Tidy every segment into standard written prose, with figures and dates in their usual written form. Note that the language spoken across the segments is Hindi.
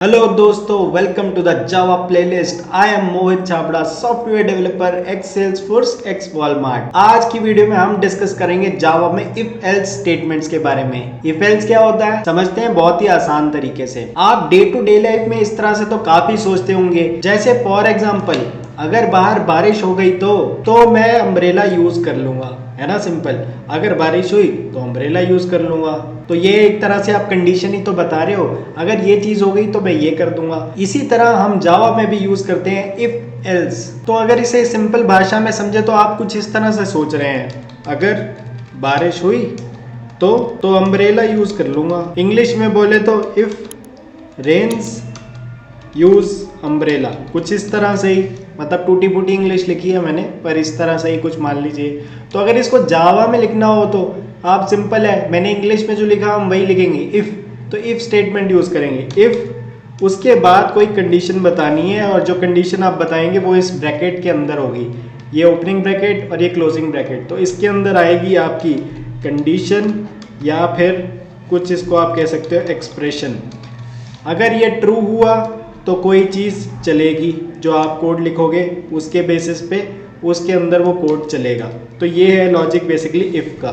हेलो दोस्तों, welcome to the Java playlist. I am Mohit Chhabra, software developer ex Salesforce ex Walmart. आज की वीडियो में हम डिस्कस करेंगे जावा में इफ एल्स स्टेटमेंट्स के बारे में। इफ एल्स क्या होता है समझते हैं बहुत ही आसान तरीके से। आप डे टू डे लाइफ में इस तरह से तो काफी सोचते होंगे, जैसे फॉर एग्जाम्पल अगर बाहर बारिश हो गई तो मैं अम्ब्रेला यूज कर लूंगा, है ना। सिंपल, अगर बारिश हुई तो अम्ब्रेला यूज कर लूंगा। तो ये एक तरह से आप कंडीशन ही तो बता रहे हो, अगर ये चीज हो गई तो मैं ये कर दूंगा। इसी तरह हम जावा में भी यूज करते हैं इफ एल्स। तो अगर इसे सिंपल भाषा में समझे तो आप कुछ इस तरह से सोच रहे हैं, अगर बारिश हुई तो अम्ब्रेला यूज कर लूंगा। इंग्लिश में बोले तो इफ रेन्स यूज अम्ब्रेला, कुछ इस तरह से ही, मतलब टूटी फूटी इंग्लिश लिखी है मैंने, पर इस तरह से ही कुछ मान लीजिए। तो अगर इसको जावा में लिखना हो तो आप सिंपल है, मैंने इंग्लिश में जो लिखा हम वही लिखेंगे, इफ। तो इफ स्टेटमेंट यूज करेंगे, इफ उसके बाद कोई कंडीशन बतानी है और जो कंडीशन आप बताएंगे वो इस ब्रैकेट के अंदर होगी, ये ओपनिंग ब्रैकेट और ये क्लोजिंग ब्रैकेट। तो इसके अंदर आएगी आपकी कंडीशन या फिर कुछ इसको आप कह सकते हो एक्सप्रेशन। अगर ये ट्रू हुआ तो कोई चीज़ चलेगी, जो आप कोड लिखोगे उसके बेसिस पे उसके अंदर वो कोड चलेगा। तो ये है लॉजिक बेसिकली इफ़ का।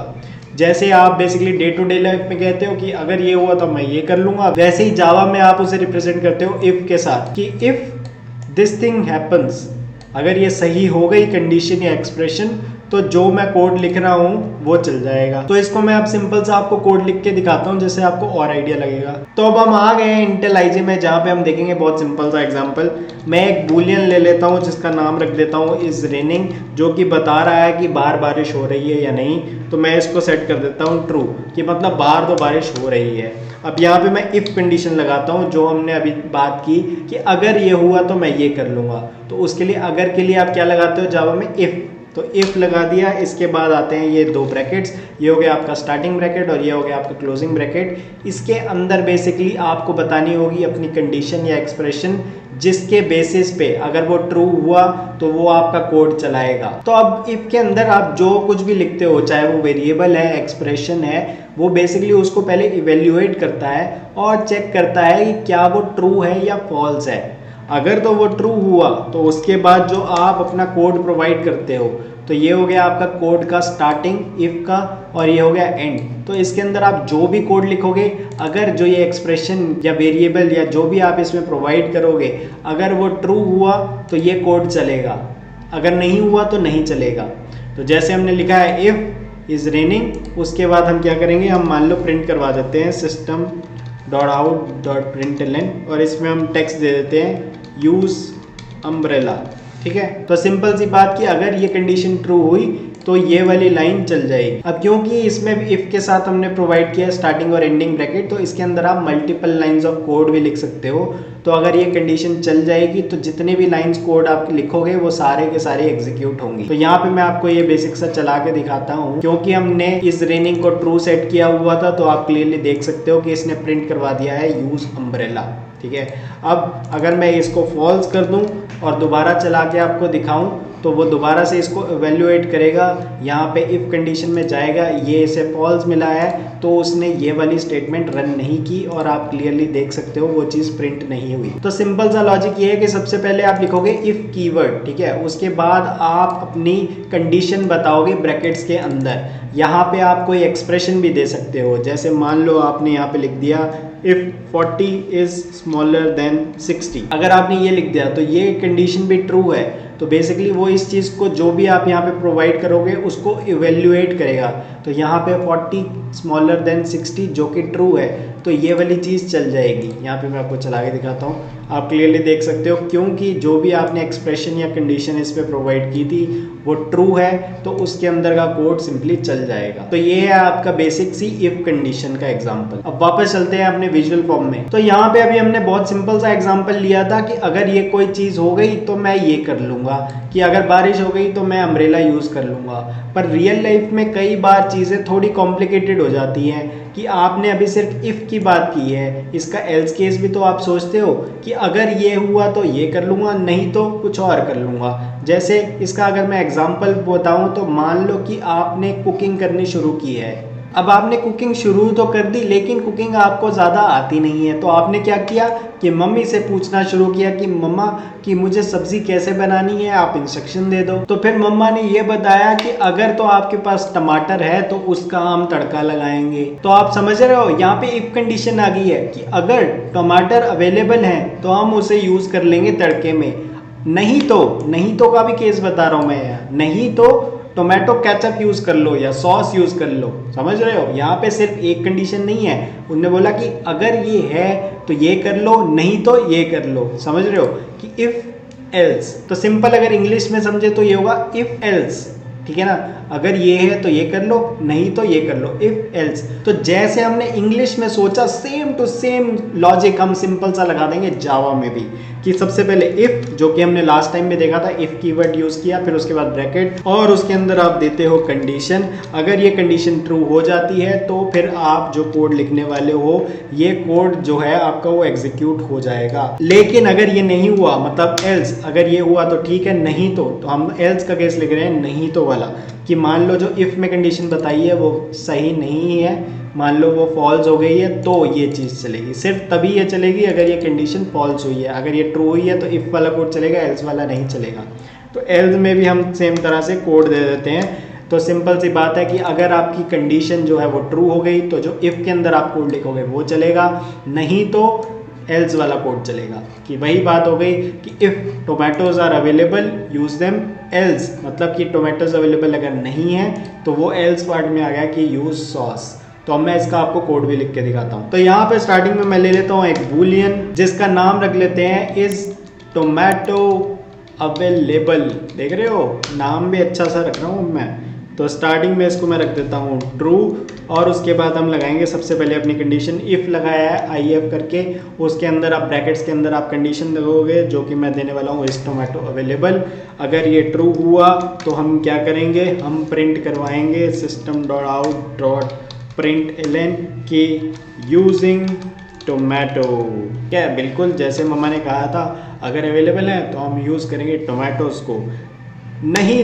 जैसे आप basically day to day life में कहते हो कि अगर ये हुआ तो मैं ये कर लूँगा, वैसे ही जावा में आप उसे रिप्रेजेंट करते हो इफ़ के साथ कि इफ़ दिस थिंग हैपन्स, अगर ये सही हो गई कंडीशन या एक्सप्रेशन तो जो मैं कोड लिख रहा हूँ वो चल जाएगा। तो इसको मैं अब सिंपल सा आपको कोड लिख के दिखाता हूँ जिससे आपको और आइडिया लगेगा। तो अब हम आ गए हैं इंटेल आईजे में, जहाँ पे हम देखेंगे बहुत सिंपल सा एग्जांपल। मैं एक बूलियन ले लेता हूँ जिसका नाम रख देता हूँ इज रेनिंग, जो कि बता रहा है कि बाहर बारिश हो रही है या नहीं। तो मैं इसको सेट कर देता हूँ ट्रू, कि मतलब बाहर तो बारिश हो रही है। अब यहाँ पे मैं इफ़ कंडीशन लगाता हूँ, जो हमने अभी बात की कि अगर ये हुआ तो मैं ये कर लूँगा। तो उसके लिए अगर के लिए आप क्या लगाते हो जावा में, इफ़। तो इफ़ लगा दिया, इसके बाद आते हैं ये दो ब्रैकेट्स, ये हो गया आपका स्टार्टिंग ब्रैकेट और ये हो गया आपका क्लोजिंग ब्रैकेट। इसके अंदर बेसिकली आपको बतानी होगी अपनी कंडीशन या एक्सप्रेशन, जिसके बेसिस पे अगर वो ट्रू हुआ तो वो आपका कोड चलाएगा। तो अब इफ के अंदर आप जो कुछ भी लिखते हो, चाहे वो वेरिएबल है, एक्सप्रेशन है, वो बेसिकली उसको पहले इवेल्युएट करता है और चेक करता है कि क्या वो ट्रू है या फॉल्स है। अगर तो वो ट्रू हुआ तो उसके बाद जो आप अपना कोड प्रोवाइड करते हो, तो ये हो गया आपका कोड का स्टार्टिंग इफ का और ये हो गया एंड। तो इसके अंदर आप जो भी कोड लिखोगे, अगर जो ये एक्सप्रेशन या वेरिएबल या जो भी आप इसमें प्रोवाइड करोगे, अगर वो ट्रू हुआ तो ये कोड चलेगा, अगर नहीं हुआ तो नहीं चलेगा। तो जैसे हमने लिखा है इफ इज रेनिंग, उसके बाद हम क्या करेंगे, हम मान लो प्रिंट करवा देते हैं system dot out dot println और इसमें हम टेक्स्ट दे देते हैं यूज अम्ब्रेला। ठीक है, तो सिंपल सी बात कि अगर ये कंडीशन ट्रू हुई तो ये वाली लाइन चल जाएगी। अब क्योंकि इसमें इफ के साथ हमने प्रोवाइड किया स्टार्टिंग और एंडिंग ब्रैकेट, तो इसके अंदर आप मल्टीपल लाइंस ऑफ कोड भी लिख सकते हो। तो अगर ये कंडीशन चल जाएगी तो जितने भी लाइंस कोड आप लिखोगे वो सारे के सारे एग्जीक्यूट होंगे। तो यहाँ पे मैं आपको ये बेसिक सा चला के दिखाता हूँ, क्योंकि हमने इस रेनिंग को ट्रू सेट किया हुआ था, तो आप क्लियरली देख सकते हो कि इसने प्रिंट करवा दिया है यूज अम्ब्रेला। ठीक है, अब अगर मैं इसको फॉल्स कर दूं और दोबारा चला के आपको दिखाऊं तो वो दोबारा से इसको इवेल्युएट करेगा, यहाँ पे इफ कंडीशन में जाएगा, ये इसे फॉल्स मिला है तो उसने ये वाली स्टेटमेंट रन नहीं की और आप क्लियरली देख सकते हो वो चीज़ प्रिंट नहीं हुई। तो सिंपल सा लॉजिक ये है कि सबसे पहले आप लिखोगे इफ कीवर्ड, ठीक है, उसके बाद आप अपनी कंडीशन बताओगे ब्रैकेट्स के अंदर। यहाँ पे आप कोई एक्सप्रेशन भी दे सकते हो, जैसे मान लो आपने यहाँ पे लिख दिया इफ 40 इज स्मॉलर देन 60। अगर आपने ये लिख दिया तो ये कंडीशन भी ट्रू है, तो बेसिकली वो इस चीज़ को जो भी आप यहाँ पे प्रोवाइड करोगे उसको इवेल्युएट करेगा। तो यहाँ पे 40 स्मॉलर देन 60 जो कि ट्रू है, तो ये वाली चीज़ चल जाएगी। यहाँ पे मैं आपको चला के दिखाता हूँ, आप क्लियरली देख सकते हो, क्योंकि जो भी आपने एक्सप्रेशन या कंडीशन इस पर प्रोवाइड की थी वो ट्रू है, तो उसके अंदर का कोड सिंपली चल जाएगा। तो ये है आपका बेसिक सी इफ कंडीशन का एग्जांपल। अब वापस चलते हैं अपने विजुअल फॉर्म में। तो यहाँ पे अभी हमने बहुत सिंपल सा एग्जांपल लिया था कि अगर ये कोई चीज़ हो गई तो मैं ये कर लूँगा, कि अगर बारिश हो गई तो मैं अम्ब्रेला यूज़ कर लूँगा। पर रियल लाइफ में कई बार चीज़ें थोड़ी कॉम्प्लिकेटेड हो जाती हैं कि आपने अभी सिर्फ इफ़ की बात की है, इसका एल्स केस भी तो आप सोचते हो कि अगर ये हुआ तो ये कर लूँगा, नहीं तो कुछ और कर लूँगा। जैसे इसका अगर मैं एग्जांपल बताऊँ तो मान लो कि आपने कुकिंग करनी शुरू की है, अब आपने कुकिंग शुरू तो कर दी, लेकिन कुकिंग आपको ज़्यादा आती नहीं है, तो आपने क्या किया कि मम्मी से पूछना शुरू किया कि मम्मा कि मुझे सब्जी कैसे बनानी है, आप इंस्ट्रक्शन दे दो। तो फिर मम्मा ने ये बताया कि अगर तो आपके पास टमाटर है तो उसका हम तड़का लगाएंगे। तो आप समझ रहे हो, यहाँ पे इफ कंडीशन आ गई है कि अगर टमाटर अवेलेबल है तो हम उसे यूज कर लेंगे तड़के में, नहीं तो का भी केस बता रहा हूं मैं यार, नहीं तो टोमेटो केचप यूज कर लो या सॉस यूज कर लो। समझ रहे हो, यहाँ पे सिर्फ एक कंडीशन नहीं है, उन्होंने बोला कि अगर ये है तो ये कर लो, नहीं तो ये कर लो। समझ रहे हो कि इफ एल्स, तो सिंपल अगर इंग्लिश में समझे तो ये होगा इफ एल्स, ठीक है ना, अगर ये है तो ये कर लो, नहीं तो ये कर लो, इफ एल्स। तो जैसे हमने इंग्लिश में सोचा सेम टू सेम लॉजिक हम सिंपल सा लगा देंगे जावा में भी, कि सबसे पहले इफ, जो कि हमने लास्ट टाइम में देखा था, इफ कीवर्ड यूज किया, फिर उसके बाद ब्रैकेट और उसके अंदर आप देते हो कंडीशन। अगर ये कंडीशन ट्रू हो जाती है तो फिर आप जो कोड लिखने वाले हो, ये कोड जो है आपका वो एग्जीक्यूट हो जाएगा। लेकिन अगर ये नहीं हुआ, मतलब एल्स, अगर ये हुआ तो ठीक है, नहीं तो हम एल्स का केस लिख रहे हैं, नहीं तो वाला, कि मान लो जो इफ में कंडीशन बताई है वो सही नहीं है, मान लो वो फॉल्स हो गई है, तो ये चीज़ चलेगी। सिर्फ तभी ये चलेगी अगर ये कंडीशन फॉल्स हुई है। अगर ये ट्रू हुई है तो इफ वाला कोड चलेगा, एल्स वाला नहीं चलेगा। तो एल्स में भी हम सेम तरह से कोड दे देते हैं। तो सिंपल सी बात है कि अगर आपकी कंडीशन जो है वो ट्रू हो गई तो जो इफ के अंदर आप कोड लिखोगे वो चलेगा, नहीं तो एल्स वाला कोड चलेगा। कि वही बात हो गई कि if tomatoes are available use them, else मतलब कि टोमेटोज अवेलेबल अगर नहीं है तो वो एल्स पार्ट में आ गया कि यूज सॉस। तो अब मैं इसका आपको कोड भी लिख के दिखाता हूँ। तो यहाँ पे स्टार्टिंग में मैं ले लेता हूँ एक बूलियन, जिसका नाम रख लेते हैं इज टोमेटो अवेलेबल। देख रहे हो, नाम भी अच्छा सा रख रहा हूँ मैं। तो स्टार्टिंग में इसको मैं रख देता हूँ ट्रू, और उसके बाद हम लगाएंगे सबसे पहले अपनी कंडीशन। इफ़ लगाया है आई एफ करके, उसके अंदर आप ब्रैकेट्स के अंदर आप कंडीशन लगोगे जो कि मैं देने वाला हूँ इस टोमेटो अवेलेबल। अगर ये ट्रू हुआ तो हम क्या करेंगे, हम प्रिंट करवाएंगे system dot out dot println की यूजिंग टोमेटो। क्या है, बिल्कुल जैसे मम्मा ने कहा था, अगर अवेलेबल है तो हम यूज़ करेंगे टोमेटोज को, नहीं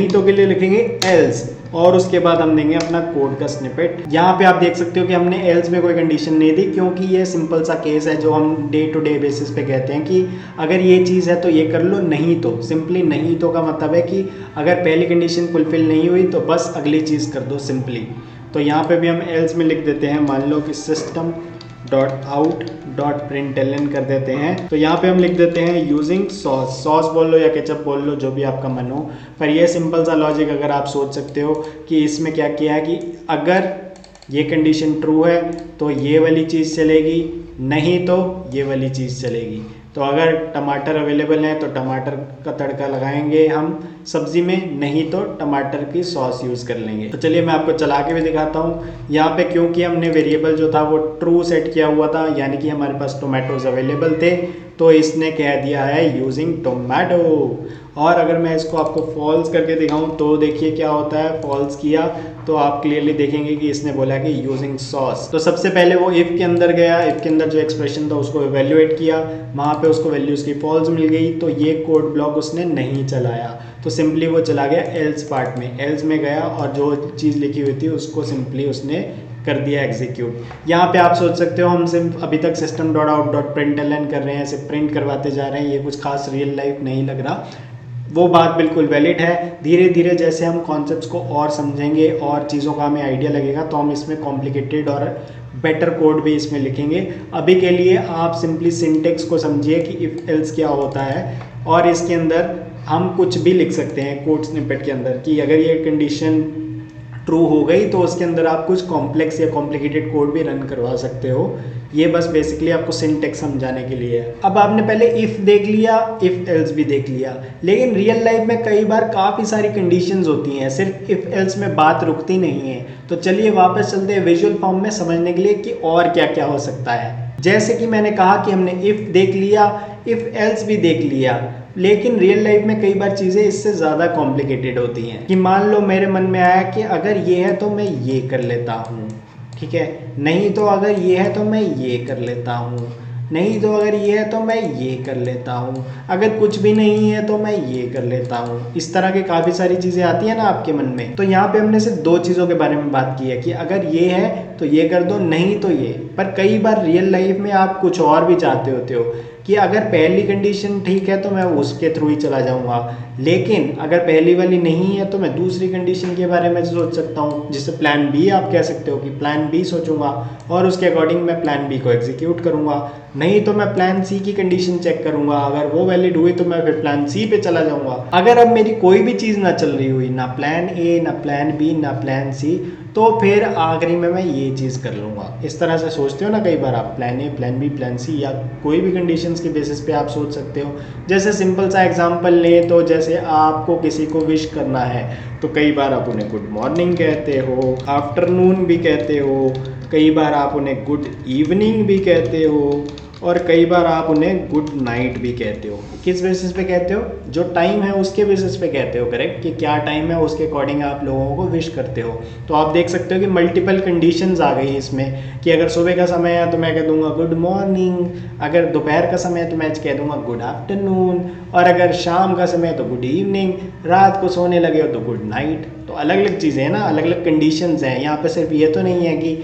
तो के लिए लिखेंगे एल्स, और उसके बाद हम देंगे अपना कोड का स्निपेट। यहाँ पे आप देख सकते हो कि हमने एल्स में कोई कंडीशन नहीं दी, क्योंकि ये सिंपल सा केस है जो हम डे टू डे बेसिस पे कहते हैं कि अगर ये चीज़ है तो ये कर लो, नहीं तो सिंपली नहीं तो का मतलब है कि अगर पहली कंडीशन फुलफिल नहीं हुई तो बस अगली चीज़ कर दो सिंपली। तो यहाँ पे भी हम एल्स में लिख देते हैं, मान लो कि system dot out dot println कर देते हैं। तो यहाँ पे हम लिख देते हैं यूजिंग सॉस, सॉस बोल लो या केचप बोल लो, जो भी आपका मन हो। पर ये सिंपल सा लॉजिक अगर आप सोच सकते हो कि इसमें क्या किया है कि अगर ये कंडीशन ट्रू है तो ये वाली चीज़ चलेगी, नहीं तो ये वाली चीज़ चलेगी। तो अगर टमाटर अवेलेबल है तो टमाटर का तड़का लगाएंगे हम सब्जी में, नहीं तो टमाटर की सॉस यूज़ कर लेंगे। तो चलिए मैं आपको चला के भी दिखाता हूँ। यहाँ पे क्योंकि हमने वेरिएबल जो था वो ट्रू सेट किया हुआ था, यानी कि हमारे पास टोमेटोज अवेलेबल थे, तो इसने कह दिया है यूजिंग टोमेटो। और अगर मैं इसको आपको फॉल्स करके दिखाऊं तो देखिए क्या होता है, फॉल्स किया तो आप क्लियरली देखेंगे कि इसने बोला कि यूजिंग सॉस। तो सबसे पहले वो इफ़ के अंदर गया, इफ़ के अंदर जो एक्सप्रेशन था उसको इवेल्युएट किया, वहाँ पे उसको वैल्यू उसकी फॉल्स मिल गई, तो ये कोड ब्लॉक उसने नहीं चलाया, तो सिंपली वो चला गया एल्स पार्ट में। एल्स में गया और जो चीज़ लिखी हुई थी उसको सिंपली उसने कर दिया एग्जीक्यूट। यहाँ पे आप सोच सकते हो हम सिर्फ अभी तक system dot out dot println कर रहे हैं, ऐसे प्रिंट करवाते जा रहे हैं, ये कुछ खास रियल लाइफ नहीं लग रहा। वो बात बिल्कुल वैलिड है। धीरे धीरे जैसे हम कॉन्सेप्ट्स को और समझेंगे और चीज़ों का हमें आइडिया लगेगा तो हम इसमें कॉम्प्लिकेटेड और बेटर कोड भी इसमें लिखेंगे। अभी के लिए आप सिंपली सिंटेक्स को समझिए कि इफ एल्स क्या होता है, और इसके अंदर हम कुछ भी लिख सकते हैं कोड स्निपेट के अंदर कि अगर ये कंडीशन ट्रू हो गई तो उसके अंदर आप कुछ कॉम्प्लेक्स या कॉम्प्लिकेटेड कोड भी रन करवा सकते हो। ये बस बेसिकली आपको सिंटेक्स समझाने के लिए है। अब आपने पहले इफ़ देख लिया, इफ़ एल्स भी देख लिया, लेकिन रियल लाइफ में कई बार काफ़ी सारी कंडीशंस होती हैं, सिर्फ इफ़ एल्स में बात रुकती नहीं है। तो चलिए वापस चलते हैं विजुअल फॉर्म में समझने के लिए कि और क्या क्या हो सकता है। जैसे कि मैंने कहा कि हमने इफ़ देख लिया, इफ़ एल्स भी देख लिया, लेकिन रियल लाइफ में कई बार चीज़ें इससे ज़्यादा कॉम्प्लिकेटेड होती हैं। कि मान लो मेरे मन में आया कि अगर ये है तो मैं ये कर लेता हूँ, ठीक है, नहीं तो अगर ये है तो मैं ये कर लेता हूँ, नहीं तो अगर ये है तो मैं ये कर लेता हूँ, अगर कुछ भी नहीं है तो मैं ये कर लेता हूँ। इस तरह के काफ़ी सारी चीज़ें आती है ना आपके मन में। तो यहाँ पे हमने सिर्फ दो चीज़ों के बारे में बात की है कि अगर ये है तो ये कर दो, नहीं तो ये। पर कई बार रियल लाइफ में आप कुछ और भी चाहते होते हो कि अगर पहली कंडीशन ठीक है तो मैं उसके थ्रू ही चला जाऊंगा, लेकिन अगर पहली वाली नहीं है तो मैं दूसरी कंडीशन के बारे में सोच सकता हूँ, जिसे प्लान बी आप कह सकते हो कि प्लान बी सोचूंगा और उसके अकॉर्डिंग मैं प्लान बी को एग्जीक्यूट करूंगा। नहीं तो मैं प्लान सी की कंडीशन चेक करूंगा, अगर वो वैलिड हुई तो मैं फिर प्लान सी पे चला जाऊंगा। अगर अब मेरी कोई भी चीज़ ना चल रही हुई, ना प्लान ए ना प्लान बी ना प्लान सी, तो फिर आखिरी में मैं ये चीज़ कर लूँगा। इस तरह से सोचते हो ना कई बार आप, plan A plan B plan C या कोई भी कंडीशंस के बेसिस पे आप सोच सकते हो। जैसे सिंपल सा एग्जांपल लें तो जैसे आपको किसी को विश करना है तो कई बार आप उन्हें गुड मॉर्निंग कहते हो, आफ्टरनून भी कहते हो, कई बार आप उन्हें गुड इवनिंग भी कहते हो और कई बार आप उन्हें गुड नाइट भी कहते हो। किस बेसिस पे कहते हो? जो टाइम है उसके बेसिस पे कहते हो, करेक्ट, कि क्या टाइम है उसके अकॉर्डिंग आप लोगों को विश करते हो। तो आप देख सकते हो कि मल्टीपल कंडीशंस आ गई इसमें कि अगर सुबह का समय है तो मैं कह दूंगा गुड मॉर्निंग, अगर दोपहर का समय है तो मैं कह दूंगा गुड आफ्टरनून, और अगर शाम का समय है तो गुड इवनिंग, रात को सोने लगे हो तो गुड नाइट। तो अलग अलग चीज़ें हैं ना, अलग अलग कंडीशंस हैं। यहाँ पे सिर्फ ये तो नहीं है कि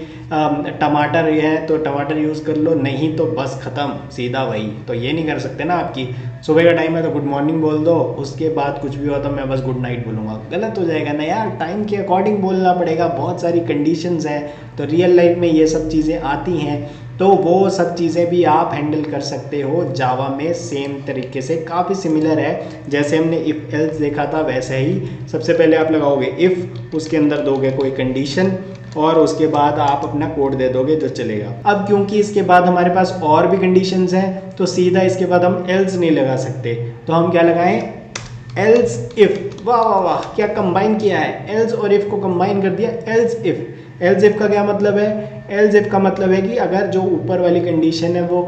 टमाटर ये है तो टमाटर यूज़ कर लो, नहीं तो बस ख़त्म सीधा वही। तो ये नहीं कर सकते ना आपकी सुबह का टाइम है तो गुड मॉर्निंग बोल दो, उसके बाद कुछ भी हो तो मैं बस गुड नाइट बोलूँगा, गलत हो जाएगा ना यार। टाइम के अकॉर्डिंग बोलना पड़ेगा, बहुत सारी कंडीशंस हैं। तो रियल लाइफ में ये सब चीज़ें आती हैं, तो वो सब चीज़ें भी आप हैंडल कर सकते हो जावा में। सेम तरीके से काफ़ी सिमिलर है, जैसे हमने इफ़ एल्स देखा था वैसे ही। सबसे पहले आप लगाओगे इफ़, उसके अंदर दोगे कोई कंडीशन और उसके बाद आप अपना कोड दे दोगे जो चलेगा। अब क्योंकि इसके बाद हमारे पास और भी कंडीशंस हैं तो सीधा इसके बाद हम एल्स नहीं लगा सकते, तो हम क्या लगाएं? Else if. वाह वाह वाह, क्या कंबाइन किया है, एल्स और इफ़ को कंबाइन कर दिया, एल्स इफ़। एल्स इफ़ का क्या मतलब है? एल्स इफ़ का मतलब है कि अगर जो ऊपर वाली कंडीशन है वो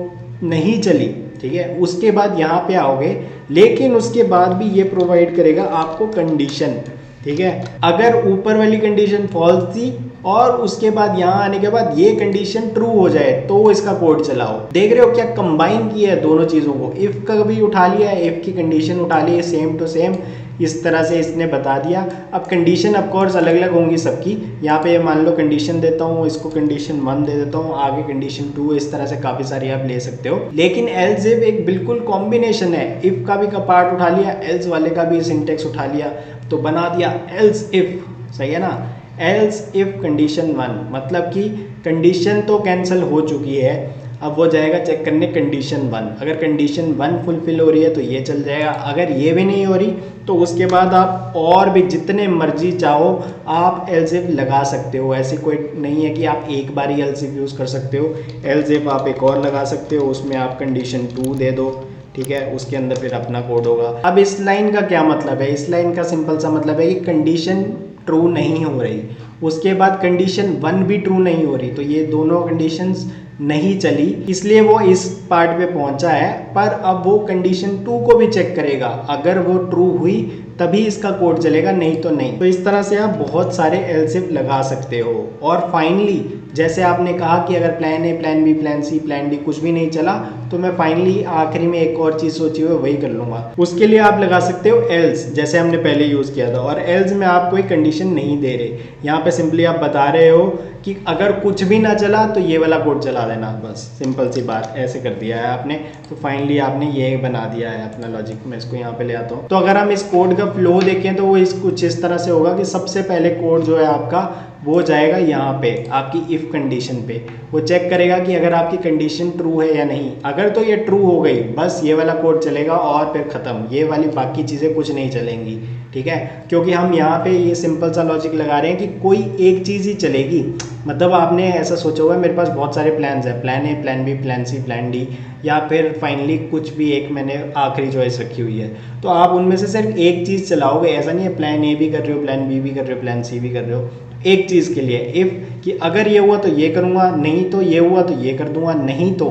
नहीं चली, ठीक है, उसके बाद यहाँ पे आओगे, लेकिन उसके बाद भी ये प्रोवाइड करेगा आपको कंडीशन, ठीक है। अगर ऊपर वाली कंडीशन फॉल्स थी और उसके बाद यहाँ आने के बाद ये कंडीशन ट्रू हो जाए तो इसका कोड चलाओ। देख रहे हो क्या कंबाइन किया है दोनों चीज़ों को, इफ़ का भी उठा लिया है, इफ़ की कंडीशन उठा ली है सेम टू सेम, इस तरह से इसने बता दिया। अब कंडीशन ऑफ कोर्स अलग अलग होंगी सबकी। यहाँ पे मान लो कंडीशन देता हूँ, इसको कंडीशन 1 दे देता हूँ, आगे कंडीशन 2, इस तरह से काफ़ी सारी आप ले सकते हो। लेकिन एल्स इफ एक बिल्कुल कॉम्बिनेशन है, इफ़ का भी पार्ट उठा लिया, एल्स वाले का भी सिंटेक्स उठा लिया, तो बना दिया एल्स इफ। सही है ना? एल्स इफ कंडीशन 1, मतलब कि कंडीशन तो कैंसिल हो चुकी है, अब वो जाएगा चेक करने कंडीशन 1। अगर कंडीशन 1 फुलफिल हो रही है तो ये चल जाएगा, अगर ये भी नहीं हो रही तो उसके बाद आप और भी जितने मर्जी चाहो आप एल्स इफ लगा सकते हो। ऐसी कोई नहीं है कि आप एक बार ही एल्स इफ यूज़ कर सकते हो। एल्स इफ आप एक और लगा सकते हो, उसमें आप कंडीशन 2 दे दो, ठीक है, उसके अंदर फिर अपना कोड होगा। अब इस लाइन का क्या मतलब है? इस लाइन का सिंपल सा मतलब है कि कंडीशन ट्रू नहीं हो रही, उसके बाद कंडीशन 1 भी ट्रू नहीं हो रही, तो ये दोनों कंडीशंस नहीं चली, इसलिए वो इस पार्ट पे पहुंचा है। पर अब वो कंडीशन 2 को भी चेक करेगा, अगर वो ट्रू हुई तभी इसका कोड चलेगा, नहीं तो नहीं। तो इस तरह से आप बहुत सारे एल्स इफ लगा सकते हो। और फाइनली जैसे आपने कहा कि अगर plan A plan B plan C plan D कुछ भी नहीं चला तो मैं फाइनली आखिरी में एक और चीज़ सोची हुई वही कर लूँगा। उसके लिए आप लगा सकते हो एल्स, जैसे हमने पहले यूज़ किया था। और एल्स में आप कोई कंडीशन नहीं दे रहे, यहाँ पे सिंपली आप बता रहे हो कि अगर कुछ भी ना चला तो ये वाला कोड चला देना, बस सिंपल सी बात। ऐसे कर दिया है आपने, तो फाइनली आपने ये बना दिया है अपना लॉजिक। मैं इसको यहाँ पे ले आता हूँ। तो अगर हम इस कोड का फ्लो देखें तो वो कुछ इस तरह से होगा कि सबसे पहले कोड जो है आपका वो जाएगा यहाँ पे आपकी इफ़ कंडीशन पे, वो चेक करेगा कि अगर आपकी कंडीशन ट्रू है या नहीं। अगर तो ये ट्रू हो गई बस ये वाला कोड चलेगा और फिर ख़त्म, ये वाली बाकी चीज़ें कुछ नहीं चलेंगी, ठीक है। क्योंकि हम यहाँ पे ये सिंपल सा लॉजिक लगा रहे हैं कि कोई एक चीज़ ही चलेगी। मतलब आपने ऐसा सोचा हुआ है मेरे पास बहुत सारे प्लान्स हैं, plan A plan B plan C plan D, या फिर फाइनली कुछ भी एक मैंने आखिरी चॉइस रखी हुई है, तो आप उनमें से सिर्फ एक चीज़ चलाओगे। ऐसा नहीं है प्लान ए भी कर रहे हो, प्लान बी भी कर रहे हो, प्लान सी भी कर रहे हो। एक चीज़ के लिए इफ़ कि अगर ये हुआ तो ये करूँगा, नहीं तो ये हुआ तो ये कर दूंगा, नहीं तो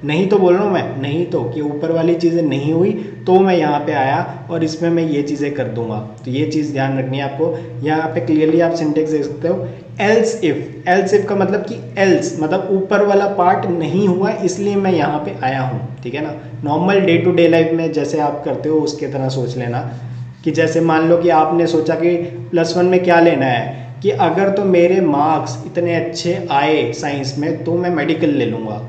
नहीं तो बोल रहा हूँ मैं, नहीं तो कि ऊपर वाली चीज़ें नहीं हुई तो मैं यहाँ पे आया और इसमें मैं ये चीज़ें कर दूंगा। तो ये चीज़ ध्यान रखनी है आपको। यहाँ पे क्लियरली आप सिंटेक्स देख सकते हो, एल्स इफ। एल्स इफ का मतलब कि एल्स मतलब ऊपर वाला पार्ट नहीं हुआ इसलिए मैं यहाँ पे आया हूँ, ठीक है ना। Normal day to day life में जैसे आप करते हो उसके तरह सोच लेना कि जैसे मान लो कि आपने सोचा कि +1 में क्या लेना है, कि अगर तो मेरे मार्क्स इतने अच्छे आए साइंस में तो मैं मेडिकल ले लूँगा,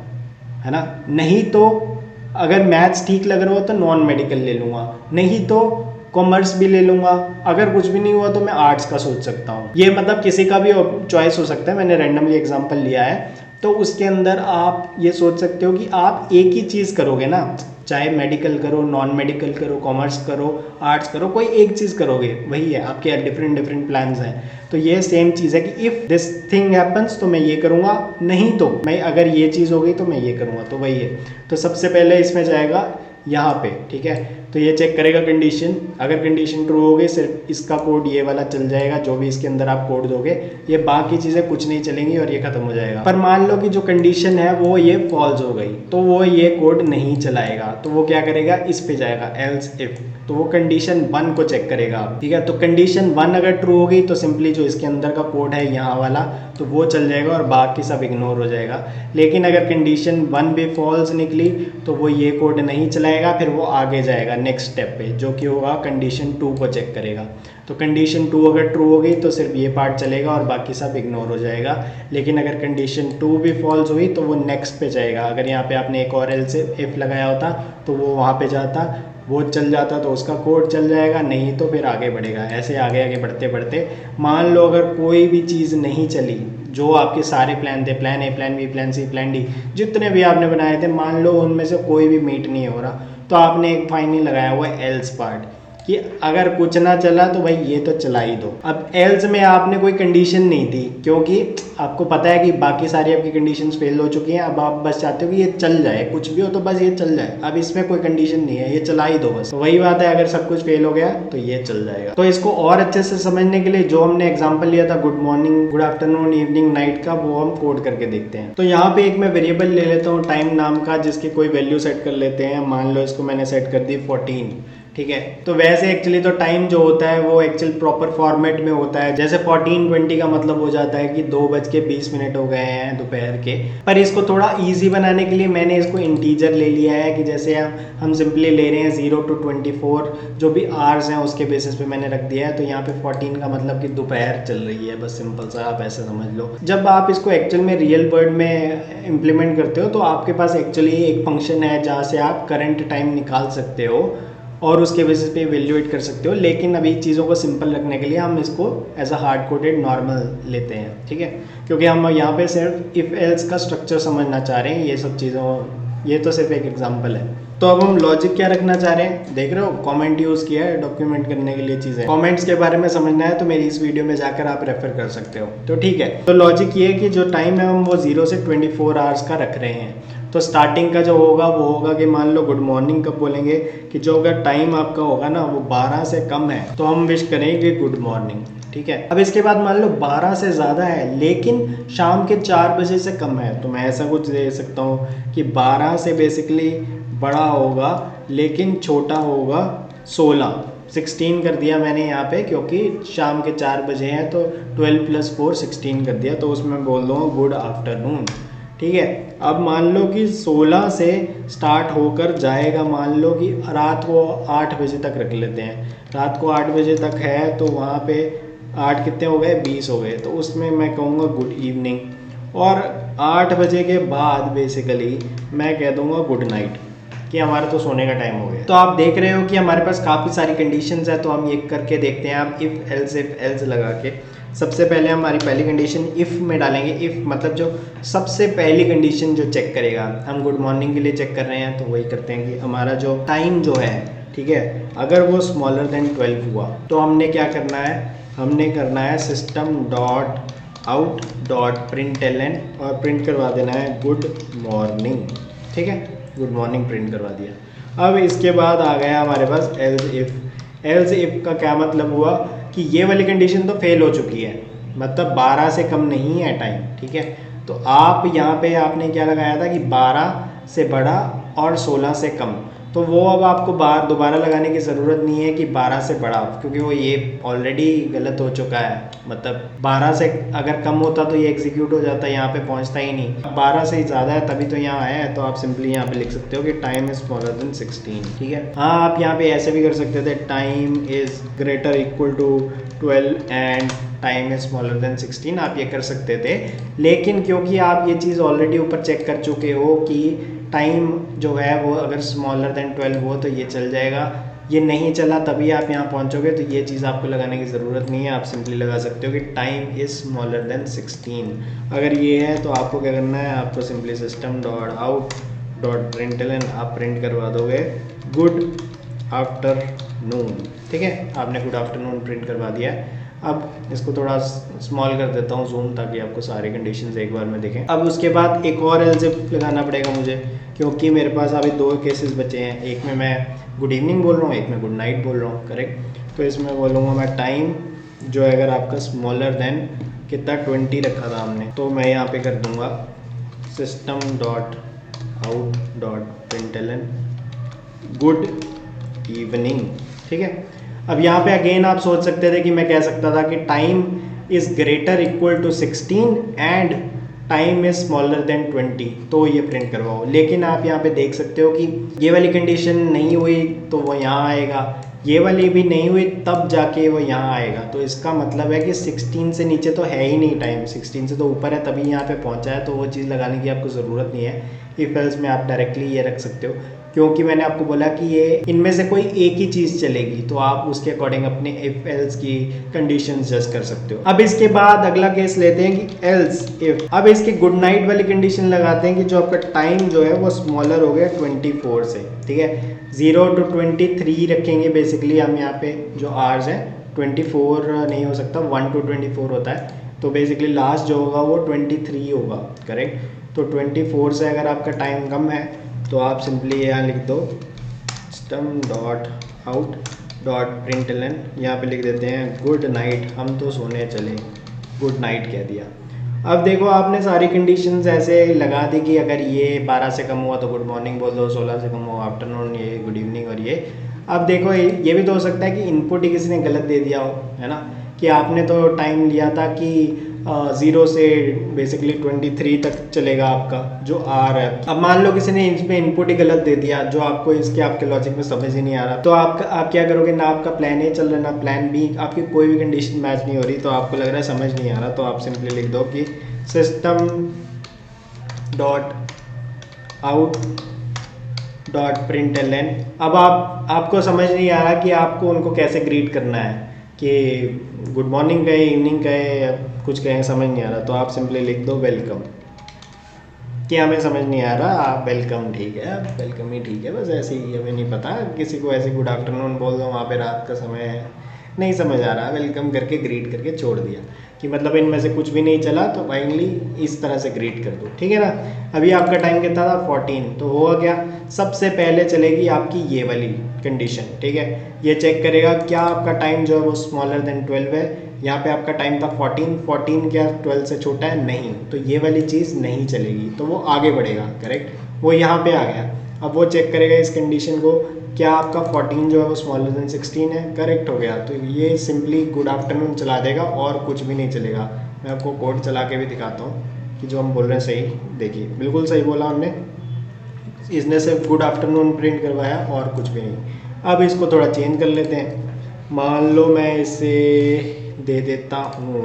है ना। नहीं तो अगर मैथ्स ठीक लग रहा हो तो नॉन मेडिकल ले लूँगा, नहीं तो कॉमर्स भी ले लूँगा, अगर कुछ भी नहीं हुआ तो मैं आर्ट्स का सोच सकता हूँ। ये मतलब किसी का भी चॉइस हो सकता है, मैंने रैंडमली एग्जांपल लिया है। तो उसके अंदर आप ये सोच सकते हो कि आप एक ही चीज़ करोगे ना, चाहे मेडिकल करो, नॉन मेडिकल करो, कॉमर्स करो, आर्ट्स करो, कोई एक चीज़ करोगे, वही है। आपके डिफरेंट डिफरेंट प्लान्स हैं। तो ये सेम चीज़ है कि इफ़ दिस थिंग हैपन्स तो मैं ये करूँगा, नहीं तो मैं अगर ये चीज़ हो गई तो मैं ये करूँगा, तो वही है। तो सबसे पहले इसमें जाएगा यहाँ पे, ठीक है। तो ये चेक करेगा कंडीशन, अगर कंडीशन ट्रू हो गई सिर्फ इसका कोड ये वाला चल जाएगा, जो भी इसके अंदर आप कोड दोगे, ये बाकी चीज़ें कुछ नहीं चलेंगी और ये खत्म हो जाएगा। पर मान लो कि जो कंडीशन है वो ये फॉल्स हो गई तो वो ये कोड नहीं चलाएगा। तो वो क्या करेगा, इस पे जाएगा एल्स इफ, तो वो कंडीशन 1 को चेक करेगा, ठीक है। तो कंडीशन 1 अगर ट्रू हो गई तो सिंपली जो इसके अंदर का कोड है यहाँ वाला तो वो चल जाएगा और बाकी सब इग्नोर हो जाएगा। लेकिन अगर कंडीशन 1 भी फॉल्स निकली तो वो ये कोड नहीं चलाएगा, फिर वो आगे जाएगा नेक्स्ट स्टेप पे, जो कि होगा कंडीशन 2 को चेक करेगा। तो कंडीशन 2 अगर ट्रू हो गई तो सिर्फ ये पार्ट चलेगा और बाकी सब इग्नोर हो जाएगा। लेकिन अगर कंडीशन 2 भी फॉल्स हुई तो वो नेक्स्ट पे जाएगा। अगर यहाँ पे आपने एक और एल्स इफ लगाया होता तो वो वहाँ पे जाता, वो चल जाता तो उसका कोड चल जाएगा, नहीं तो फिर आगे बढ़ेगा। ऐसे आगे आगे बढ़ते बढ़ते मान लो अगर कोई भी चीज़ नहीं चली, जो आपके सारे प्लान थे, plan A, plan B, plan C, plan D, जितने भी आपने बनाए थे, मान लो उनमें से कोई भी मीट नहीं हो रहा, तो आपने एक फाइनली लगाया हुआ है एल्स पार्ट कि अगर कुछ ना चला तो भाई ये तो चला ही दो। अब एल्स में आपने कोई कंडीशन नहीं थी, क्योंकि आपको पता है कि बाकी सारी आपकी कंडीशंस फेल हो चुकी हैं। अब आप बस चाहते हो कि ये चल जाए, कुछ भी हो तो बस ये चल जाए। अब इसमें कोई कंडीशन नहीं है, ये चला ही दो बस। तो वही बात है, अगर सब कुछ फेल हो गया तो ये चल जाएगा। तो इसको और अच्छे से समझने के लिए जो हमने एग्जाम्पल लिया था good morning, good afternoon, evening, night का, वो हम कोड करके देखते हैं। तो यहाँ पे एक मैं वेरिएबल ले लेता हूँ टाइम नाम का, जिसकी कोई वैल्यू सेट कर लेते हैं। मान लो इसको मैंने सेट कर दी 14, ठीक है। तो वैसे एक्चुअली तो टाइम जो होता है वो एक्चुअल प्रॉपर फॉर्मेट में होता है। जैसे 14:20 का मतलब हो जाता है कि 2:20 हो गए हैं दोपहर के। पर इसको थोड़ा इजी बनाने के लिए मैंने इसको इंटीजर ले लिया है, कि जैसे हम सिंपली ले रहे हैं 0 to 24, जो भी आवर्स हैं उसके बेसिस पे मैंने रख दिया है। तो यहाँ पे 14 का मतलब कि दोपहर चल रही है, बस सिंपल सा आप ऐसे समझ लो। जब आप इसको एक्चुअल में रियल वर्ड में इम्प्लीमेंट करते हो तो आपके पास एक्चुअली एक फंक्शन है जहाँ से आप करंट टाइम निकाल सकते हो और उसके बेसिस पे इवेल्युएट कर सकते हो। लेकिन अभी चीज़ों को सिंपल रखने के लिए हम इसको as a hard coded normal लेते हैं, ठीक है। क्योंकि हम यहाँ पे सिर्फ इफ़ एल्स का स्ट्रक्चर समझना चाह रहे हैं, ये सब चीज़ों, ये तो सिर्फ एक एग्जांपल है। तो अब हम लॉजिक क्या रखना चाह रहे हैं, देख रहे हो, कमेंट यूज़ किया है डॉक्यूमेंट करने के लिए चीज़ें। कमेंट्स के बारे में समझना है तो मेरी इस वीडियो में जाकर आप रेफर कर सकते हो। तो ठीक है, तो लॉजिक ये है कि जो टाइम है हम वो 0 से 24 आवर्स का रख रहे हैं। तो स्टार्टिंग का जो होगा वो होगा कि मान लो गुड मॉर्निंग कब बोलेंगे, कि जो अगर टाइम आपका होगा ना वो 12 से कम है तो हम विश करेंगे गुड मॉर्निंग, ठीक है। अब इसके बाद मान लो 12 से ज़्यादा है लेकिन शाम के 4 बजे से कम है, तो मैं ऐसा कुछ दे सकता हूँ कि 12 से बेसिकली बड़ा होगा लेकिन छोटा होगा 16 कर दिया मैंने यहाँ पे, क्योंकि शाम के 4 बजे हैं तो 12 + 4 16 कर दिया। तो उसमें बोल दूँगा गुड आफ्टरनून, ठीक है। अब मान लो कि 16 से स्टार्ट होकर जाएगा, मान लो कि रात को 8 बजे तक रख लेते हैं। रात को 8 बजे तक है तो वहाँ पे 8 कितने हो गए, 20 हो गए। तो उसमें मैं कहूँगा गुड इवनिंग, और 8 बजे के बाद बेसिकली मैं कह दूँगा गुड नाइट, कि हमारा तो सोने का टाइम हो गया। तो आप देख रहे हो कि हमारे पास काफ़ी सारी कंडीशंस है। तो हम ये करके देखते हैं, आप इफ़ एल्स लगा के सबसे पहले हमारी पहली कंडीशन इफ़ में डालेंगे। इफ़ मतलब जो सबसे पहली कंडीशन जो चेक करेगा, हम गुड मॉर्निंग के लिए चेक कर रहे हैं तो वही करते हैं कि हमारा जो टाइम जो है, ठीक है, अगर वो स्मॉलर देन 12 हुआ तो हमने क्या करना है, हमने करना है system.out.println और प्रिंट करवा देना है गुड मॉर्निंग, ठीक है। गुड मॉर्निंग प्रिंट करवा दिया। अब इसके बाद आ गया हमारे पास एल्स इफ़। एल्स इफ़ का क्या मतलब हुआ कि ये वाली कंडीशन तो फेल हो चुकी है, मतलब 12 से कम नहीं है टाइम, ठीक है। तो आप यहाँ पे आपने क्या लगाया था कि 12 से बड़ा और 16 से कम। तो वो अब आपको दोबारा लगाने की ज़रूरत नहीं है कि 12 से बड़ा, क्योंकि वो ये ऑलरेडी गलत हो चुका है। मतलब 12 से अगर कम होता तो ये एग्जीक्यूट हो जाता, यहाँ पे पहुँचता ही नहीं। 12 से ज़्यादा है तभी तो यहाँ आया है। तो आप सिंपली यहाँ पे लिख सकते हो कि टाइम इज़ स्मॉलर देन 16। ठीक है। हाँ, आप यहाँ पे ऐसे भी कर सकते थे, time is greater equal to 12 and time is smaller than 16। आप ये कर सकते थे, लेकिन क्योंकि आप ये चीज़ ऑलरेडी ऊपर चेक कर चुके हो कि टाइम जो है वो अगर स्मॉलर देन 12 हो तो ये चल जाएगा, ये नहीं चला तभी आप यहाँ पहुँचोगे, तो ये चीज़ आपको लगाने की ज़रूरत नहीं है। आप सिंपली लगा सकते हो कि टाइम इज़ स्मॉलर देन 16। अगर ये है तो आपको क्या करना है, आपको simply system dot out dot println आप प्रिंट करवा दोगे गुड आफ्टरनून। ठीक है, आपने गुड आफ्टरनून प्रिंट करवा दिया है। अब इसको थोड़ा स्मॉल कर देता हूँ जूम, ताकि आपको सारे कंडीशंस एक बार में दिखें। अब उसके बाद एक और एल्स इफ लगाना पड़ेगा मुझे, क्योंकि मेरे पास अभी 2 केसेस बचे हैं। एक में मैं गुड इवनिंग बोल रहा हूँ, एक में गुड नाइट बोल रहा हूँ, करेक्ट। तो इसमें बोलूँगा मैं टाइम जो है अगर आपका स्मॉलर देन कितना 20 रखा था हमने, तो मैं यहाँ पे कर दूँगा system dot out dot println good evening. ठीक है। अब यहाँ पे अगेन आप सोच सकते थे कि मैं कह सकता था कि time is greater equal to 16 and time is smaller than 20, तो ये प्रिंट करवाओ। लेकिन आप यहाँ पे देख सकते हो कि ये वाली कंडीशन नहीं हुई तो वो यहाँ आएगा, ये वाली भी नहीं हुई तब जाके वो यहाँ आएगा। तो इसका मतलब है कि 16 से नीचे तो है ही नहीं टाइम, 16 से तो ऊपर है तभी यहाँ पे पहुँचा है। तो वो चीज़ लगाने की आपको ज़रूरत नहीं है। इफ एल्स में आप डायरेक्टली ये रख सकते हो, क्योंकि मैंने आपको बोला कि ये इनमें से कोई एक ही चीज़ चलेगी, तो आप उसके अकॉर्डिंग अपने इफ एल्स की कंडीशंस जज कर सकते हो। अब इसके बाद अगला केस लेते हैं कि एल्स इफ। अब इसके गुड नाइट वाली कंडीशन लगाते हैं कि जो आपका टाइम जो है वो स्मॉलर हो गया 24 से। ठीक है, 0 to 23 रखेंगे बेसिकली हम यहाँ पे। जो आवर्स है 24 नहीं हो सकता, 1 to 24 होता है। तो बेसिकली लास्ट जो होगा वो 23 होगा, करेक्ट। तो 24 से अगर आपका टाइम कम है तो आप सिंपली यहाँ लिख दो system dot out dot println, यहाँ पे लिख देते हैं गुड नाइट, हम तो सोने चले, गुड नाइट कह दिया। अब देखो आपने सारी कंडीशंस ऐसे लगा दी कि अगर ये 12 से कम हुआ तो गुड मॉर्निंग बोल दो, 16 से कम हुआ आफ्टरनून, ये गुड इवनिंग। और ये अब देखो ये भी तो हो सकता है कि इनपुट ही किसी ने गलत दे दिया हो, है ना, कि आपने तो टाइम लिया था कि 0 से बेसिकली 23 तक चलेगा आपका जो आर है। अब मान लो किसी ने इसमें इनपुट ही गलत दे दिया, जो आपको इसके आपके लॉजिक में समझ ही नहीं आ रहा, तो आप क्या करोगे ना, आपका प्लान ए चल रहा है ना प्लान बी, आपकी कोई भी कंडीशन मैच नहीं हो रही, तो आपको लग रहा है समझ नहीं आ रहा, तो आप सिंपली लिख दो कि system dot out dot println. अब आपको समझ नहीं आ रहा कि आपको उनको कैसे ग्रीट करना है, कि गुड मॉर्निंग कहे, इवनिंग कहे, कुछ कहें, समझ नहीं आ रहा, तो आप सिंपली लिख दो वेलकम। कि हमें समझ नहीं आ रहा, आप वेलकम, ठीक है, वेलकम ही ठीक है, बस ऐसे ही, हमें नहीं पता, किसी को ऐसे गुड आफ्टरनून बोल दो, वहाँ पे रात का समय है, नहीं समझ आ रहा, वेलकम करके ग्रीट करके छोड़ दिया, कि मतलब इनमें से कुछ भी नहीं चला तो फाइनली इस तरह से ग्रीट कर दो। ठीक है ना। अभी आपका टाइम कितना था 14, तो हुआ क्या, सबसे पहले चलेगी आपकी ये वाली कंडीशन। ठीक है, ये चेक करेगा क्या आपका टाइम जो है वो स्मॉलर देन 12 है। यहाँ पे आपका टाइम था 14 क्या 12 से छोटा है, नहीं, तो ये वाली चीज़ नहीं चलेगी, तो वो आगे बढ़ेगा, करेक्ट, वो यहाँ पे आ गया। अब वो चेक करेगा इस कंडीशन को, क्या आपका 14 जो है वो स्मॉलर देन 16 है, करेक्ट हो गया, तो ये सिंपली गुड आफ्टरनून चला देगा और कुछ भी नहीं चलेगा। मैं आपको कोड चला के भी दिखाता हूँ कि जो हम बोल रहे हैं सही, देखिए बिल्कुल सही बोला हमने, इसने सिर्फ गुड आफ्टरनून प्रिंट करवाया और कुछ भी नहीं। अब इसको थोड़ा चेंज कर लेते हैं, मान लो मैं इसे दे देता हूँ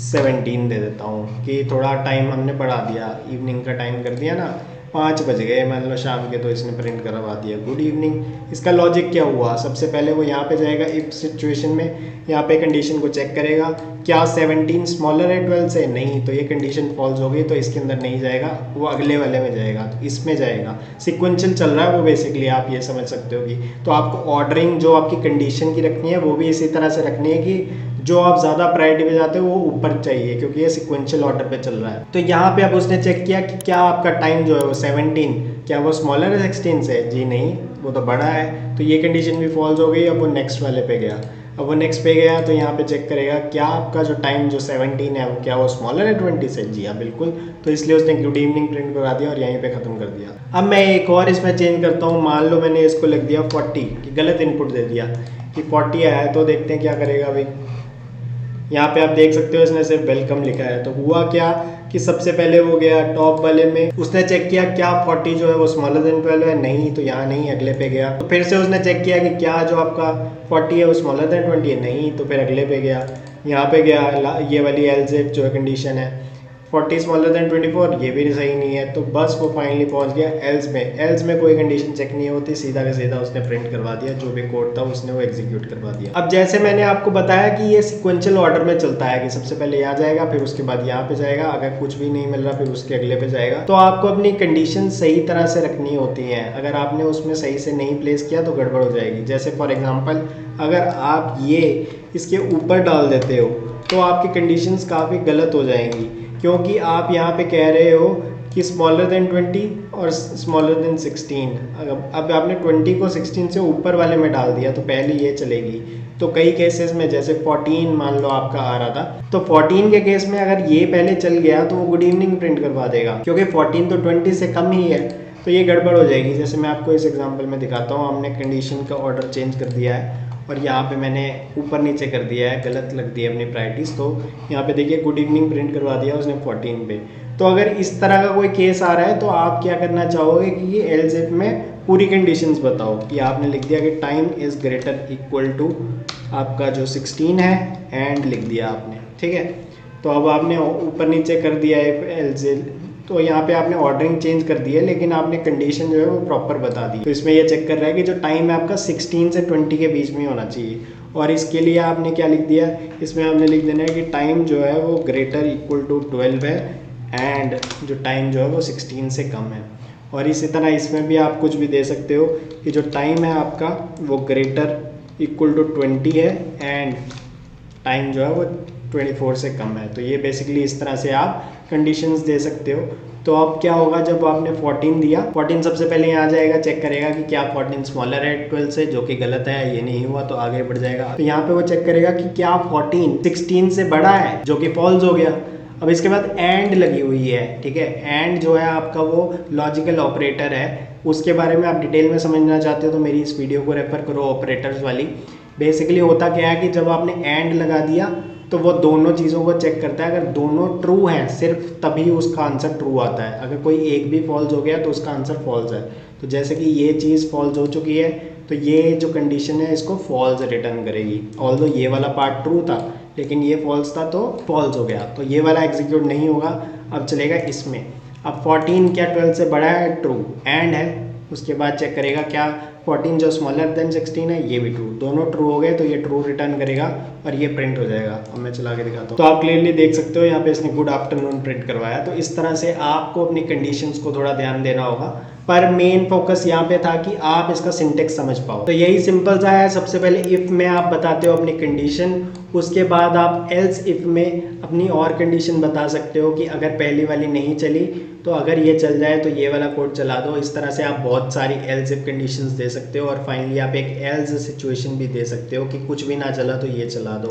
17 दे देता हूँ, कि थोड़ा टाइम हमने बढ़ा दिया, इवनिंग का टाइम कर दिया ना, 5 बज गए मान लो शाम के, तो इसने प्रिंट करवा दिया गुड इवनिंग। इसका लॉजिक क्या हुआ, सबसे पहले वो यहाँ पे जाएगा इफ सिचुएशन में, यहाँ पे कंडीशन को चेक करेगा, क्या 17 स्मॉलर है 12 से, नहीं, तो ये कंडीशन फॉल्स हो गई, तो इसके अंदर नहीं जाएगा, वो अगले वाले में जाएगा, तो इसमें जाएगा। सिक्वेंशियल चल रहा है वो, बेसिकली आप ये समझ सकते हो कि, तो आपको ऑर्डरिंग जो आपकी कंडीशन की रखनी है वो भी इसी तरह से रखनी है कि जो आप ज़्यादा प्रायोरिटी पे जाते हो वो ऊपर चाहिए, क्योंकि ये सिक्वेंशियल ऑर्डर पे चल रहा है। तो यहाँ पे अब उसने चेक किया कि क्या आपका टाइम जो है वो 17 क्या वो स्मॉलर है 16 से, जी नहीं, वो तो बड़ा है, तो ये कंडीशन भी फॉल्स हो गई। अब वो नेक्स्ट वाले पे गया, अब वो नेक्स्ट पे गया तो यहाँ पे चेक करेगा क्या आपका जो टाइम जो 17 है वो क्या वो स्मॉलर है 20 से। जी हाँ बिल्कुल, तो इसलिए उसने गुड इवनिंग प्रिंट करा दिया और यहीं पे ख़त्म कर दिया। अब मैं एक और इसमें चेंज करता हूँ, मान लो मैंने इसको लिख दिया 40 कि गलत इनपुट दे दिया कि 40 आया है, तो देखते हैं क्या करेगा भाई। यहाँ पे आप देख सकते हो इसने सिर्फ वेलकम लिखा है। तो हुआ क्या कि सबसे पहले वो गया टॉप वाले में, उसने चेक किया क्या 40 जो है वो स्मॉलर देन 12 है, नहीं, तो यहाँ नहीं, अगले पे गया। तो फिर से उसने चेक किया कि क्या जो आपका 40 है वो स्मॉलर देन 20 है, नहीं, तो फिर अगले पे गया। यहाँ पे गया ये वाली एल्स इफ जो कंडीशन है 40 स्मॉलर देन 24, ये भी सही नहीं है, तो बस वो फाइनली पहुंच गया एल्स में। एल्स में कोई कंडीशन चेक नहीं होती, सीधा का सीधा उसने प्रिंट करवा दिया, जो भी कोड था उसने वो एग्जीक्यूट करवा दिया। अब जैसे मैंने आपको बताया कि ये सिक्वेंशियल ऑर्डर में चलता है कि सबसे पहले यहाँ जाएगा, फिर उसके बाद यहाँ पे जाएगा, अगर कुछ भी नहीं मिल रहा फिर उसके अगले पे जाएगा। तो आपको अपनी कंडीशन सही तरह से रखनी होती है, अगर आपने उसमें सही से नहीं प्लेस किया तो गड़बड़ हो जाएगी। जैसे फॉर एग्जाम्पल अगर आप ये इसके ऊपर डाल देते हो तो आपकी कंडीशंस काफ़ी गलत हो जाएंगी, क्योंकि आप यहाँ पे कह रहे हो कि स्मॉलर देन 20 और स्मॉलर देन 16। अब आपने 20 को 16 से ऊपर वाले में डाल दिया तो पहले ये चलेगी। तो कई केसेस में जैसे 14 मान लो आपका आ रहा था, तो 14 के केस में अगर ये पहले चल गया तो वो गुड इवनिंग प्रिंट करवा देगा, क्योंकि 14 तो 20 से कम ही है, तो ये गड़बड़ हो जाएगी। जैसे मैं आपको इस एग्जाम्पल में दिखाता हूँ, हमने कंडीशन का ऑर्डर चेंज कर दिया है और यहाँ पे मैंने ऊपर नीचे कर दिया है, गलत लग दी है अपनी प्रायोरिटीज़। तो यहाँ पे देखिए गुड इवनिंग प्रिंट करवा दिया उसने 14 पे। तो अगर इस तरह का कोई केस आ रहा है तो आप क्या करना चाहोगे कि ये एल्स इफ में पूरी कंडीशंस बताओ कि आपने लिख दिया कि time is greater equal to आपका जो 16 है एंड लिख दिया आपने, ठीक है। तो अब आपने ऊपर नीचे कर दिया है एल्स, तो यहाँ पे आपने ऑर्डरिंग चेंज कर दी है, लेकिन आपने कंडीशन जो है वो प्रॉपर बता दी। तो इसमें ये चेक कर रहा है कि जो टाइम है आपका 16 से 20 के बीच में होना चाहिए, और इसके लिए आपने क्या लिख दिया, इसमें आपने लिख देना है कि टाइम जो है वो ग्रेटर इक्वल टू 12 है एंड जो टाइम जो है वो 16 से कम है। और इसी तरह इसमें भी आप कुछ भी दे सकते हो कि जो टाइम है आपका वो ग्रेटर इक्वल टू 20 है एंड टाइम जो है वो 24 से कम है। तो ये बेसिकली इस तरह से आप कंडीशंस दे सकते हो। तो अब क्या होगा, जब आपने 14 दिया, 14 सबसे पहले यहाँ जाएगा, चेक करेगा कि क्या 14 स्मॉलर है 12 से, जो कि गलत है, ये नहीं हुआ तो आगे बढ़ जाएगा। तो यहाँ पे वो चेक करेगा कि क्या 14 16 से बड़ा है, जो कि फॉल्स हो गया। अब इसके बाद एंड लगी हुई है, ठीक है। एंड जो है आपका वो लॉजिकल ऑपरेटर है, उसके बारे में आप डिटेल में समझना चाहते हो तो मेरी इस वीडियो को रेफर करो, ऑपरेटर्स वाली। बेसिकली होता क्या है कि जब आपने एंड लगा दिया तो वो दोनों चीज़ों को चेक करता है, अगर दोनों ट्रू हैं सिर्फ तभी उसका आंसर ट्रू आता है, अगर कोई एक भी फॉल्स हो गया तो उसका आंसर फॉल्स है। तो जैसे कि ये चीज़ फॉल्स हो चुकी है तो ये जो कंडीशन है इसको फॉल्स रिटर्न करेगी, ऑल्दो ये वाला पार्ट ट्रू था लेकिन ये फॉल्स था तो फॉल्स हो गया, तो ये वाला एग्जीक्यूट नहीं होगा, अब चलेगा इसमें। अब 14 क्या 12 से बड़ा है, ट्रू, एंड है, उसके बाद चेक करेगा क्या 14 जो स्मॉलर देन 16 है, ये भी ट्रू, दोनों ट्रू हो गए तो ये ट्रू रिटर्न करेगा और ये प्रिंट हो जाएगा। अब मैं चला के दिखाता हूँ, तो आप क्लियरली देख सकते हो यहाँ पे इसने गुड आफ्टरनून प्रिंट करवाया। तो इस तरह से आपको अपनी कंडीशंस को थोड़ा ध्यान देना होगा, पर मेन फोकस यहाँ पे था कि आप इसका सिंटेक्स समझ पाओ। तो यही सिंपल सा है, सबसे पहले इफ में आप बताते हो अपनी कंडीशन, उसके बाद आप एल्स इफ में अपनी और कंडीशन बता सकते हो कि अगर पहली वाली नहीं चली तो अगर ये चल जाए तो ये वाला कोड चला दो। इस तरह से आप बहुत सारी एल्स इफ कंडीशंस दे सकते हो और फाइनली आप एक एल्स सिचुएशन भी दे सकते हो कि कुछ भी ना चला तो ये चला दो।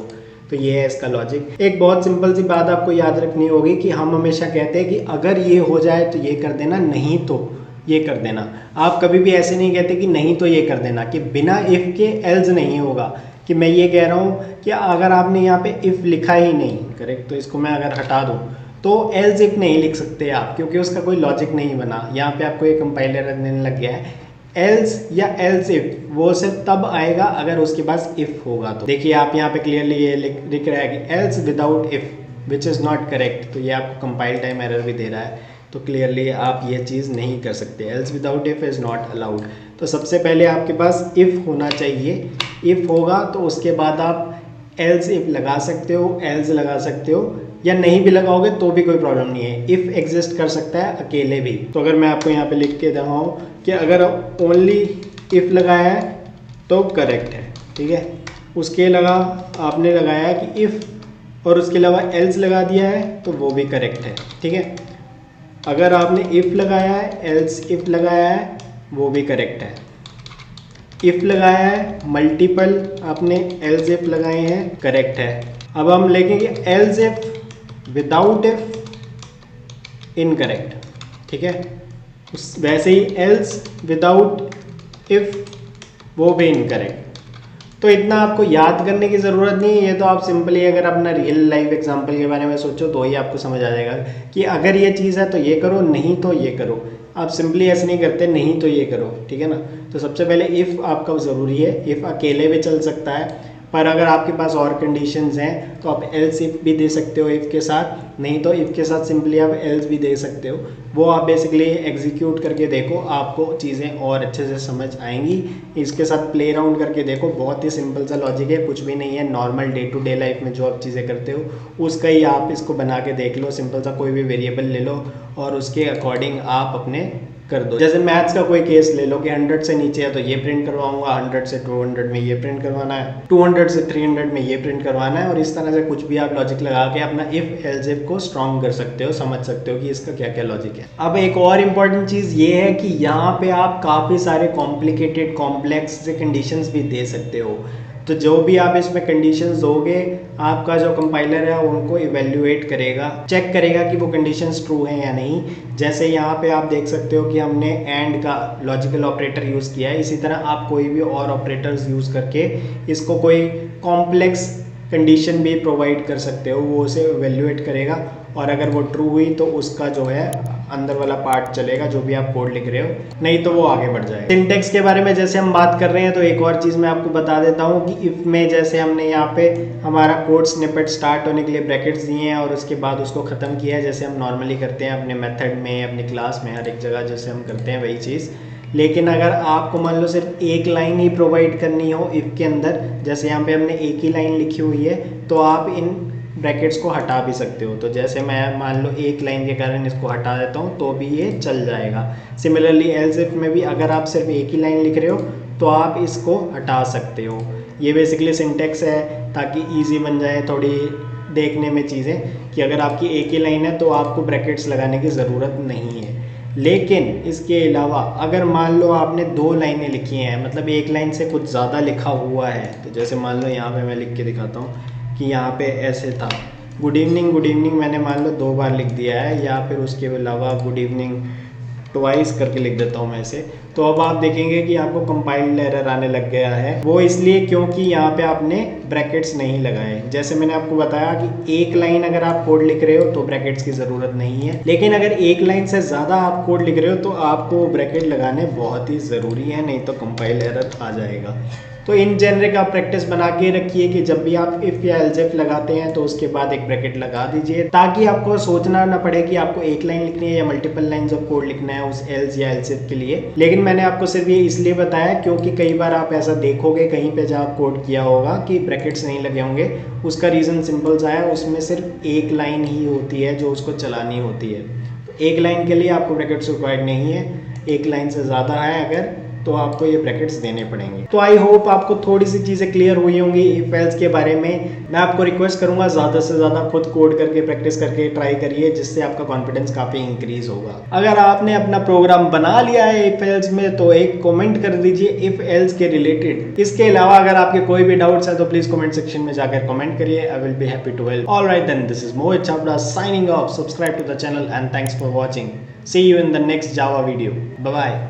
तो ये है इसका लॉजिक। एक बहुत सिंपल सी बात आपको याद रखनी होगी कि हम हमेशा कहते हैं कि अगर ये हो जाए तो ये कर देना, नहीं तो ये कर देना। आप कभी भी ऐसे नहीं कहते कि नहीं तो ये कर देना, कि बिना इफ़ के एल्स नहीं होगा। कि मैं ये कह रहा हूँ कि अगर आपने यहाँ पे इफ़ लिखा ही नहीं, करेक्ट, तो इसको मैं अगर हटा दूँ तो एल्स इफ नहीं लिख सकते आप, क्योंकि उसका कोई लॉजिक नहीं बना। यहाँ पे आपको एक कंपाइलर देने लग गया है, एल्स या एल्स इफ वो सिर्फ तब आएगा अगर उसके पास इफ होगा। तो देखिए आप यहाँ पे क्लियरली ये लिख रहा है कि else without if which is not correct, तो ये आपको कंपाइल टाइम एरर भी दे रहा है। तो क्लियरली आप ये चीज़ नहीं कर सकते, else without if is not allowed. तो सबसे पहले आपके पास इफ़ होना चाहिए, इफ़ होगा तो उसके बाद आप एल्स इफ लगा सकते हो, एल्स लगा सकते हो, या नहीं भी लगाओगे तो भी कोई प्रॉब्लम नहीं है। इफ़ एग्जिस्ट कर सकता है अकेले भी। तो अगर मैं आपको यहाँ पे लिख के दिखाऊँ कि अगर ओनली इफ़ लगाया है तो करेक्ट है, ठीक है। उसके अलावा आपने लगाया है कि इफ़ और उसके अलावा एल्स लगा दिया है तो वो भी करेक्ट है, ठीक है। अगर आपने इफ़ लगाया है, एल्स इफ़ लगाया है, वो भी करेक्ट है। इफ लगाया है, मल्टीपल आपने एल्स इफ लगाए हैं, करेक्ट है। अब हम लिखेंगे else if without if, incorrect, ठीक है। वैसे ही एल्स विदाउट इफ, वो भी इनकरेक्ट। तो इतना आपको याद करने की ज़रूरत नहीं है, ये तो आप सिंपली अगर अपना रियल लाइफ एग्जांपल के बारे में सोचो तो ही आपको समझ आ जाएगा कि अगर ये चीज़ है तो ये करो, नहीं तो ये करो। आप सिंपली ऐसे नहीं करते, नहीं तो ये करो, ठीक है ना। तो सबसे पहले इफ़ आपका ज़रूरी है, इफ़ अकेले भी चल सकता है, पर अगर आपके पास और कंडीशंस हैं तो आप एल्स इफ भी दे सकते हो इफ़ के साथ, नहीं तो इफ़ के साथ सिंपली आप एल्स भी दे सकते हो। वो आप बेसिकली एग्जीक्यूट करके देखो, आपको चीज़ें और अच्छे से समझ आएंगी। इसके साथ प्ले अराउंड करके देखो, बहुत ही सिंपल सा लॉजिक है, कुछ भी नहीं है। Normal day to day life में जो आप चीज़ें करते हो उसका ही आप इसको बना के देख लो। सिंपल सा कोई भी वेरिएबल ले लो और उसके अकॉर्डिंग आप अपने कर दो। जैसे मैथ्स का कोई केस ले लो कि 100 से नीचे है तो ये प्रिंट करवाऊंगा, 100 से 200 में ये प्रिंट करवाना है, 200 से 300 में ये प्रिंट करवाना है, और इस तरह से कुछ भी आप लॉजिक लगा के अपना इफ एल्स इफ को स्ट्रॉन्ग कर सकते हो, समझ सकते हो कि इसका क्या क्या लॉजिक है। अब एक और इम्पॉर्टेंट चीज़ ये है कि यहाँ पे आप काफ़ी सारे कॉम्प्लिकेटेड कॉम्प्लेक्स से कंडीशंस भी दे सकते हो। तो जो भी आप इसमें कंडीशंस दोगे, आपका जो कंपाइलर है उनको इवेल्युएट करेगा, चेक करेगा कि वो कंडीशंस ट्रू हैं या नहीं। जैसे यहाँ पे आप देख सकते हो कि हमने एंड का लॉजिकल ऑपरेटर यूज़ किया है, इसी तरह आप कोई भी और ऑपरेटर्स यूज़ करके इसको कोई कॉम्प्लेक्स कंडीशन भी प्रोवाइड कर सकते हो, वो उसे इवेल्युएट करेगा, और अगर वो ट्रू हुई तो उसका जो है अंदर वाला पार्ट चलेगा, जो भी आप कोड लिख रहे हो, नहीं तो वो आगे बढ़ जाएगा। सिंटेक्स के बारे में जैसे हम बात कर रहे हैं तो एक और चीज़ मैं आपको बता देता हूँ कि इफ़ में जैसे हमने यहाँ पे हमारा कोड स्निपेट स्टार्ट होने के लिए ब्रैकेट्स दिए हैं और उसके बाद उसको ख़त्म किया है, जैसे हम नॉर्मली करते हैं अपने मेथड में, अपनी क्लास में, हर एक जगह जैसे हम करते हैं वही चीज़। लेकिन अगर आपको मान लो सिर्फ एक लाइन ही प्रोवाइड करनी हो इफ़ के अंदर, जैसे यहाँ पे हमने एक ही लाइन लिखी हुई है, तो आप इन ब्रैकेट्स को हटा भी सकते हो। तो जैसे मैं मान लो एक लाइन के कारण इसको हटा देता हूँ तो भी ये चल जाएगा। सिमिलरली एल्स इफ में भी अगर आप सिर्फ एक ही लाइन लिख रहे हो तो आप इसको हटा सकते हो। ये बेसिकली सिंटेक्स है ताकि ईजी बन जाए थोड़ी देखने में चीज़ें, कि अगर आपकी एक ही लाइन है तो आपको ब्रैकेट्स लगाने की ज़रूरत नहीं है। लेकिन इसके अलावा अगर मान लो आपने 2 लाइनें लिखी हैं, मतलब एक लाइन से कुछ ज़्यादा लिखा हुआ है, तो जैसे मान लो यहाँ पे मैं लिख के दिखाता हूँ कि यहाँ पे ऐसे था, गुड इवनिंग मैंने मान लो 2 बार लिख दिया है, या फिर उसके अलावा गुड इवनिंग ट्वाइस करके लिख देता हूँ मैं इसे। तो अब आप देखेंगे कि आपको कंपाइल्ड एरर आने लग गया है। वो इसलिए क्योंकि यहाँ पे आपने ब्रैकेट्स नहीं लगाए। जैसे मैंने आपको बताया कि एक लाइन अगर आप कोड लिख रहे हो तो ब्रैकेट्स की ज़रूरत नहीं है, लेकिन अगर एक लाइन से ज़्यादा आप कोड लिख रहे हो तो आपको ब्रैकेट लगाने बहुत ही ज़रूरी है, नहीं तो कंपाइल एरर आ जाएगा। तो इन जेनरिक आप प्रैक्टिस बना के रखिए कि जब भी आप इफ़ या एल्स इफ लगाते हैं तो उसके बाद एक ब्रैकेट लगा दीजिए, ताकि आपको सोचना ना पड़े कि आपको एक लाइन लिखनी है या मल्टीपल लाइंस ऑफ कोड लिखना है उस एल्स या एल्स इफ के लिए। लेकिन मैंने आपको सिर्फ ये इसलिए बताया क्योंकि कई बार आप ऐसा देखोगे कहीं पे जहाँ आप कोड किया होगा कि ब्रैकेट्स नहीं लगे होंगे। उसका रीज़न सिंपल सा है, उसमें सिर्फ एक लाइन ही होती है जो उसको चलानी होती है। तो एक लाइन के लिए आपको ब्रैकेट्स रिक्वायर्ड नहीं है, एक लाइन से ज़्यादा है अगर तो आपको ये ब्रैकेट्स देने पड़ेंगे। तो आई होप आपको थोड़ी सी चीज़ें क्लियर हुई होंगी इफ एल्स के बारे में। मैं आपको रिक्वेस्ट करूंगा ज़्यादा से ज़्यादा खुद कोड करके प्रैक्टिस करके ट्राई करिए, जिससे आपका कॉन्फिडेंस काफ़ी इंक्रीज होगा। अगर आपने अपना प्रोग्राम बना लिया है इफ एल्स में तो एक कॉमेंट कर दीजिए इफ एल्स के रिलेटेड। इसके अलावा अगर आपके कोई भी डाउट्स है तो प्लीज़ कॉमेंट सेक्शन में जाकर कॉमेंट करिए, I will be happy to help. Alright then, this is Mohit Chhabra signing off. Subscribe to the channel and thanks for watching. See you in the next Java video. Bye bye.